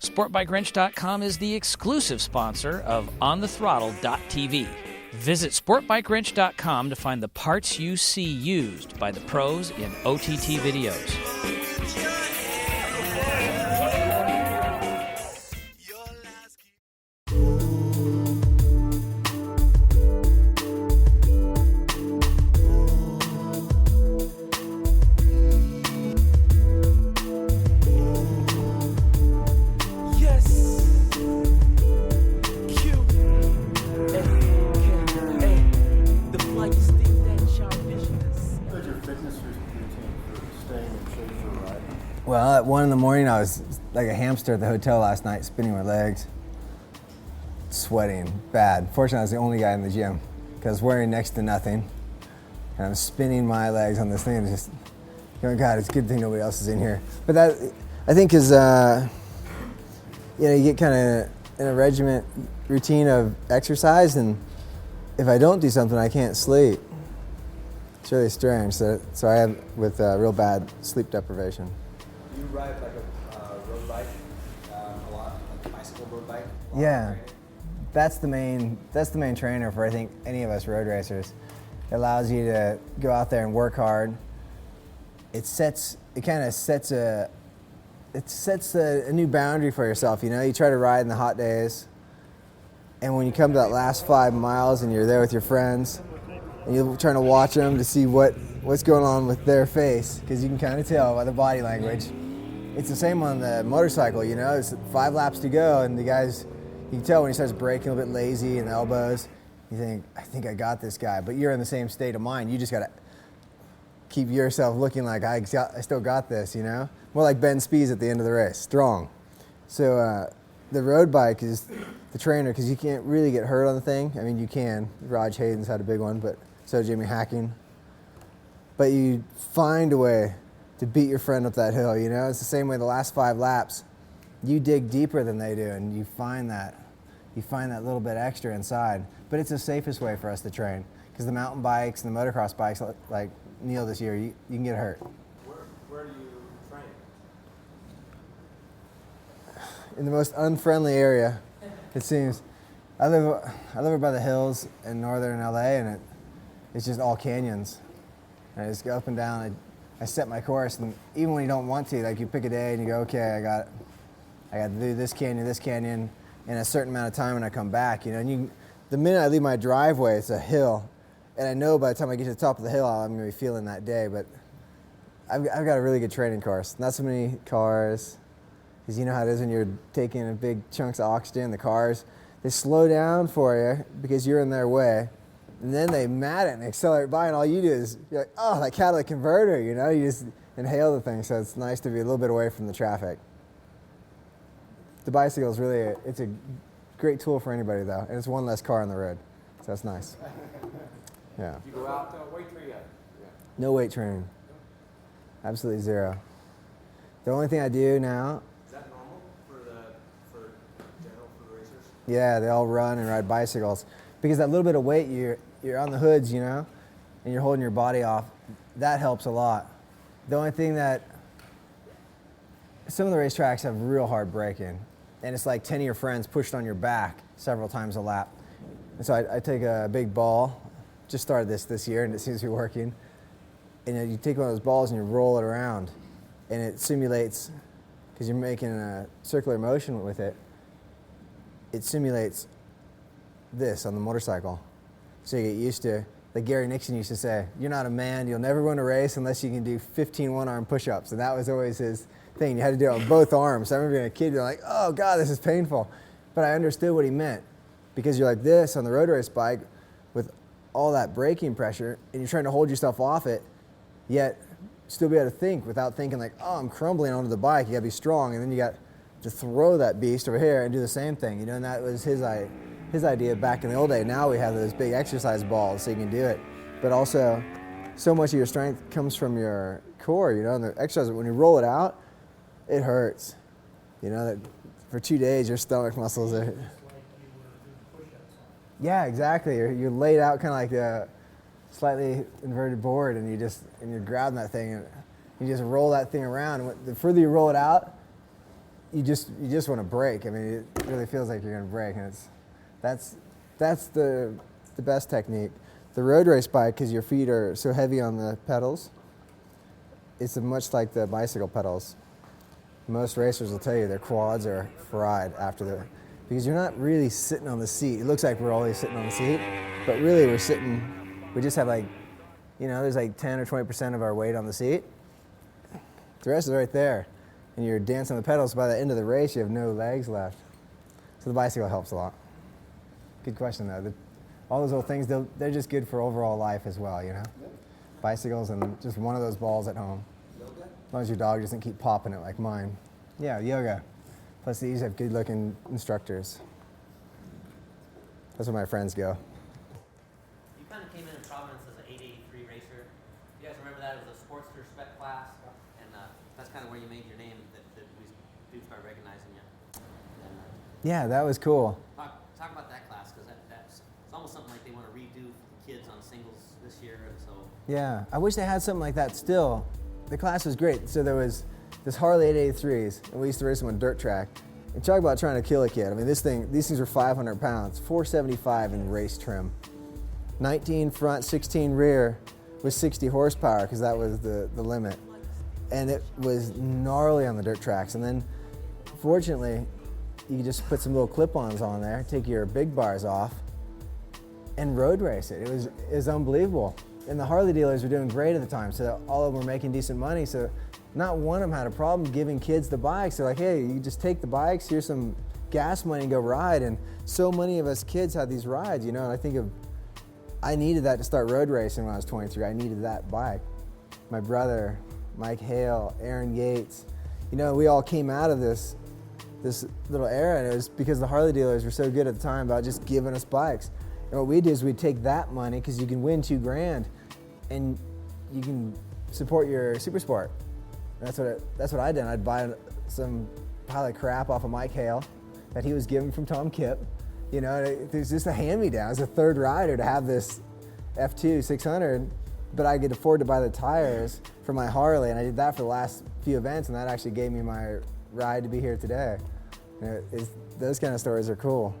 SportBikeWrench.com is the exclusive sponsor of OnTheThrottle.TV. Visit SportBikeWrench.com to find the parts you see used by the pros in OTT videos. Well, at 1 in the morning, I was like a hamster at the hotel last night, spinning my legs, sweating bad. Fortunately, I was the only guy in the gym because I was wearing next to nothing. And I'm spinning my legs on this thing and just going, God, it's a good thing nobody else is in here. But that, I think, is, you get kind of in a regiment routine of exercise, and if I don't do something, I can't sleep. It's really strange. So I have with real bad sleep deprivation. Do you ride like a road bike a lot, like a bicycle road bike? Yeah, that's the main trainer for I think any of us road racers. It allows you to go out there and work hard. It sets a new boundary for yourself. You know, you try to ride in the hot days, and when you come to that last 5 miles and you're there with your friends, and you're trying to watch them to see what's going on with their face, because you can kind of tell by the body language. It's the same on the motorcycle, you know. It's 5 laps to go, and the guys, you can tell when he starts braking a little bit lazy in the elbows. You think, I think I got this guy, but you're in the same state of mind. You just got to keep yourself looking like I still got this, you know. More like Ben Spies at the end of the race, strong. So the road bike is the trainer because you can't really get hurt on the thing. I mean, you can. Raj Hayden's had a big one, but so Jimmy Hacking. But you find a way to beat your friend up that hill, you know? It's the same way the last 5 laps, you dig deeper than they do, and you find that little bit extra inside. But it's the safest way for us to train, because the mountain bikes and the motocross bikes, like Neil this year, you can get hurt. Where do you train? In the most unfriendly area, it seems. I live by the hills in northern LA, and it's just all canyons. And I just go up and down. I set my course, and even when you don't want to, like you pick a day and you go, okay, I got to do this canyon in a certain amount of time when I come back, you know. And the minute I leave my driveway, it's a hill, and I know by the time I get to the top of the hill, I'm going to be feeling that day. But I've got a really good training course. Not so many cars, because you know how it is when you're taking big chunks of oxygen. The cars, they slow down for you because you're in their way. And then they mat it and accelerate by, and all you do is, you're like, oh, that catalytic converter, you know? You just inhale the thing, so it's nice to be a little bit away from the traffic. The bicycle is really, it's a great tool for anybody, though, and it's one less car on the road, so that's nice. Yeah. You go out, weight training? Yeah. No weight training. Absolutely zero. The only thing I do now... Is that normal for general racers? Yeah, they all run and ride bicycles. Because that little bit of weight, you're on the hoods, you know, and you're holding your body off. That helps a lot. The only thing that some of the racetracks have real hard braking, and it's like 10 of your friends pushed on your back several times a lap. And so I take a big ball, just started this year, and it seems to be working. And you take one of those balls and you roll it around, and it simulates, because you're making a circular motion with it, it simulates this on the motorcycle. So you get used to, like Gary Nixon used to say, you're not a man, you'll never win a race unless you can do 15 one-arm push-ups. And that was always his thing. You had to do it on both arms. I remember being a kid, you're like, oh God, this is painful. But I understood what he meant, because you're like this on the road race bike with all that braking pressure, and you're trying to hold yourself off it, yet still be able to think without thinking like, oh, I'm crumbling onto the bike. You gotta be strong, and then you got to throw that beast over here and do the same thing, you know. And that was his idea back in the old day. Now we have those big exercise balls, so you can do it. But also, so much of your strength comes from your core, you know. And the exercise, when you roll it out, it hurts. You know, that for 2 days your stomach muscles are. Yeah, exactly. You're laid out kind of like a slightly inverted board, and you're grabbing that thing, and you just roll that thing around. And the further you roll it out, you just want to brake. I mean, it really feels like you're going to brake, and that's the best technique. The road race bike, because your feet are so heavy on the pedals, it's much like the bicycle pedals. Most racers will tell you their quads are fried because you're not really sitting on the seat. It looks like we're always sitting on the seat, but really we just have there's like 10 or 20% of our weight on the seat. The rest is right there. And you're dancing on the pedals. By the end of the race, you have no legs left. So the bicycle helps a lot. Good question, though. All those little things, they're just good for overall life as well, you know? Bicycles and just one of those balls at home. Yoga? As long as your dog doesn't keep popping it like mine. Yeah, yoga. Plus these have good-looking instructors. That's where my friends go. You kind of came in Providence as an 883 racer. You guys remember that? It was a Sportster spec class, and that's kind of where you made your name, that we dudes started recognizing you. And, Yeah, that was cool. talk about that class, because it's almost something like they want to redo for the kids on singles this year, and so. Yeah, I wish they had something like that still. The class was great. So there was this Harley 883s, and we used to race them on dirt track. And talk about trying to kill a kid. I mean, these things are 500 pounds, 475 in race trim. 19 front, 16 rear with 60 horsepower, because that was the limit. And it was gnarly on the dirt tracks. And then, fortunately, you just put some little clip-ons on there, take your big bars off, and road race it. It was unbelievable. And the Harley dealers were doing great at the time, so all of them were making decent money. So not one of them had a problem giving kids the bikes. They're like, hey, you just take the bikes, here's some gas money and go ride. And so many of us kids had these rides, you know, and I needed that to start road racing when I was 23. I needed that bike. My brother, Mike Hale, Aaron Yates, you know, we all came out of this little era, and it was because the Harley dealers were so good at the time about just giving us bikes. And what we did is we'd take that money, because you can win $2,000, and you can support your super sport. That's what I did. I'd buy some pile of crap off of Mike Hale that he was given from Tom Kipp. You know, it was just a hand-me-down. As a third rider to have this F2 600, but I could afford to buy the tires for my Harley, and I did that for the last few events, and that actually gave me my ride to be here today. You know, those kind of stories are cool.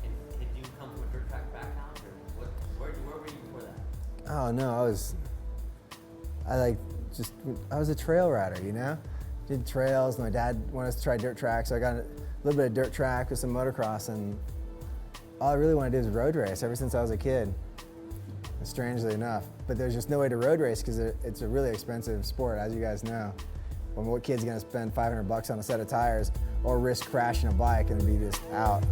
And did you come from a dirt track background, or where were you before that? Oh no, I was a trail rider, you know? Did trails. My dad wanted us to try dirt track, so I got a little bit of dirt track with some motocross, and all I really wanted to do was road race ever since I was a kid, strangely enough. But there's just no way to road race because it's a really expensive sport, as you guys know. Well, what kid's gonna spend $500 on a set of tires or risk crashing a bike and be just out?